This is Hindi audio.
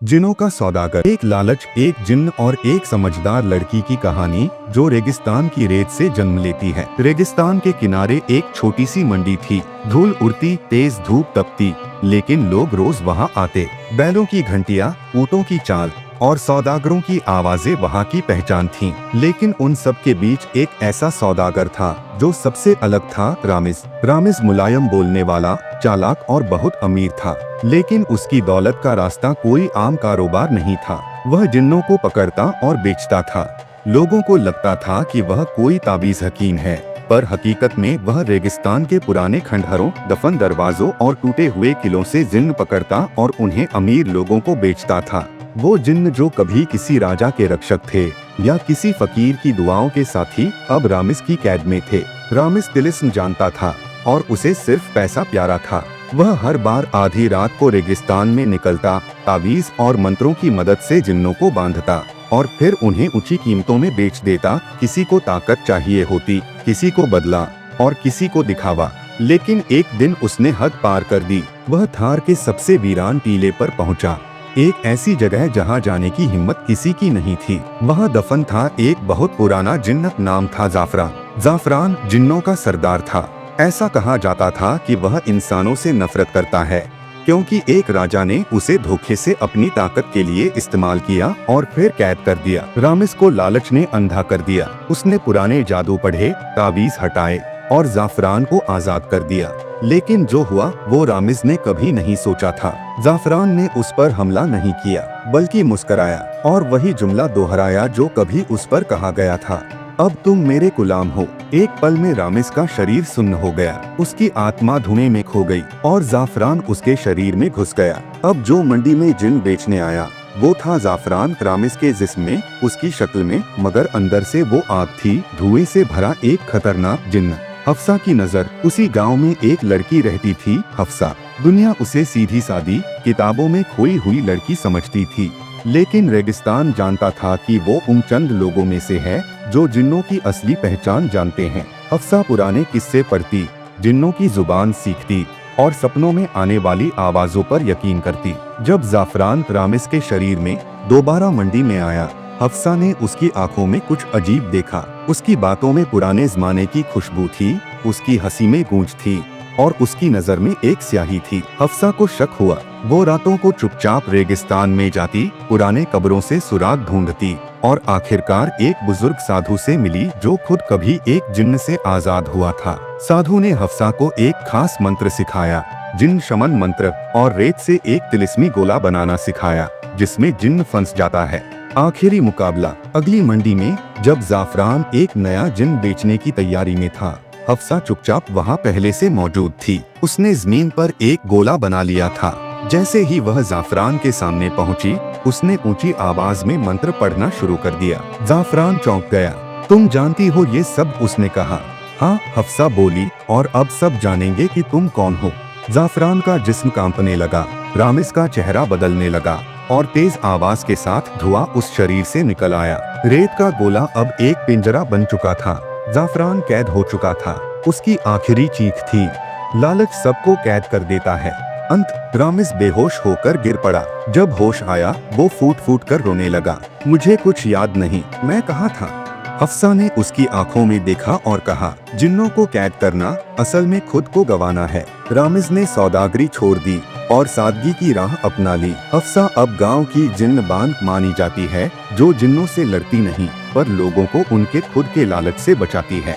जिन्नों का सौदागर। एक लालच, एक जिन्न और एक समझदार लड़की की कहानी जो रेगिस्तान की रेत से जन्म लेती है। रेगिस्तान के किनारे एक छोटी सी मंडी थी। धूल उड़ती, तेज धूप तपती, लेकिन लोग रोज वहाँ आते। बैलों की घंटियाँ, ऊँटों की चाल और सौदागरों की आवाजें वहाँ की पहचान थीं। लेकिन उन सब के बीच एक ऐसा सौदागर था जो सबसे अलग था, रामिज। रामिज मुलायम बोलने वाला, चालाक और बहुत अमीर था, लेकिन उसकी दौलत का रास्ता कोई आम कारोबार नहीं था। वह जिन्नों को पकड़ता और बेचता था। लोगों को लगता था कि वह कोई ताबीज हकीम है, पर हकीकत में वह रेगिस्तान के पुराने खंडहरों, दफन दरवाजों और टूटे हुए किलों से जिन्न पकड़ता और उन्हें अमीर लोगों को बेचता था। वो जिन्न जो कभी किसी राजा के रक्षक थे या किसी फकीर की दुआओं के साथी, अब रामिज की कैद में थे। रामिज तिलिस्म जानता था और उसे सिर्फ पैसा प्यारा था। वह हर बार आधी रात को रेगिस्तान में निकलता, तावीज और मंत्रों की मदद से जिन्नों को बांधता और फिर उन्हें ऊंची कीमतों में बेच देता। किसी को ताकत चाहिए होती, किसी को बदला और किसी को दिखावा। लेकिन एक दिन उसने हद पार कर दी। वह थार के सबसे वीरान टीले पर पहुंचा, एक ऐसी जगह जहां जाने की हिम्मत किसी की नहीं थी। वहां दफन था एक बहुत पुराना जिन्न, नाम था जाफरान। जाफरान जिन्नों का सरदार था। ऐसा कहा जाता था कि वह इंसानों से नफरत करता है, क्योंकि एक राजा ने उसे धोखे से अपनी ताकत के लिए इस्तेमाल किया और फिर कैद कर दिया। रामिज को लालच ने अंधा कर दिया। उसने पुराने जादू पढ़े, ताबीज हटाए और जाफरान को आजाद कर दिया। लेकिन जो हुआ वो रामिज ने कभी नहीं सोचा था। जाफरान ने उस पर हमला नहीं किया, बल्कि मुस्कराया और वही जुमला दोहराया जो कभी उस पर कहा गया था, अब तुम मेरे गुलाम हो। एक पल में रामिज का शरीर सुन्न हो गया। उसकी आत्मा धुएं में खो गई और जाफरान उसके शरीर में घुस गया। अब जो मंडी में जिन्न बेचने आया वो था जाफरान, रामिज के जिस्म में, उसकी शक्ल में, मगर अंदर से वो आग थी, धुएं से भरा एक खतरनाक जिन्न। हफ्सा की नजर। उसी गांव में एक लड़की रहती थी, हफ्सा। दुनिया उसे सीधी सादी, किताबों में खोई हुई लड़की समझती थी, लेकिन रेगिस्तान जानता था कि वो उन चंद लोगों में से है जो जिन्नों की असली पहचान जानते हैं। हफ्सा पुराने किस्से पढ़ती, जिन्नों की जुबान सीखती और सपनों में आने वाली आवाजों पर यकीन करती। जब जाफरान रामिज के शरीर में दोबारा मंडी में आया, हफ्सा ने उसकी आंखों में कुछ अजीब देखा। उसकी बातों में पुराने जमाने की खुशबू थी, उसकी हंसी में गूंज थी और उसकी नजर में एक स्याही थी। हफ्सा को शक हुआ। वो रातों को चुपचाप रेगिस्तान में जाती, पुराने कब्रों से सुराग ढूंढती और आखिरकार एक बुजुर्ग साधु से मिली जो खुद कभी एक जिन्न से आजाद हुआ था। साधु ने हफ्सा को एक खास मंत्र सिखाया, जिन्न शमन मंत्र, और रेत से एक तिलिस्मी गोला बनाना सिखाया जिसमें जिन्न फंस जाता है। आखिरी मुकाबला। अगली मंडी में जब जाफरान एक नया जिन्न बेचने की तैयारी में था, हफ्सा चुपचाप वहाँ पहले से मौजूद थी। उसने जमीन पर एक गोला बना लिया था। जैसे ही वह जाफरान के सामने पहुंची, उसने ऊंची आवाज में मंत्र पढ़ना शुरू कर दिया। जाफरान चौंक गया। तुम जानती हो ये सब? उसने कहा। हाँ, हफ्सा बोली, और अब सब जानेंगे कि तुम कौन हो। जाफरान का जिस्म कांपने लगा, रामिज का चेहरा बदलने लगा और तेज आवाज के साथ धुआं उस शरीर से निकल आया। रेत का गोला अब एक पिंजरा बन चुका था। जाफरान कैद हो चुका था। उसकी आखिरी चीख थी, लालच सबको कैद कर देता है। अंत। रामिज बेहोश होकर गिर पड़ा। जब होश आया वो फूट फूट कर रोने लगा। मुझे कुछ याद नहीं, मैं कहाँ था? हफ्सा ने उसकी आंखों में देखा और कहा, जिन्नों को कैद करना असल में खुद को गंवाना है। रामिज ने सौदागरी छोड़ दी और सादगी की राह अपना ली। हफ्सा अब गांव की जिन्न बांध मानी जाती है, जो जिन्नों से लड़ती नहीं पर लोगों को उनके खुद के लालच से बचाती है।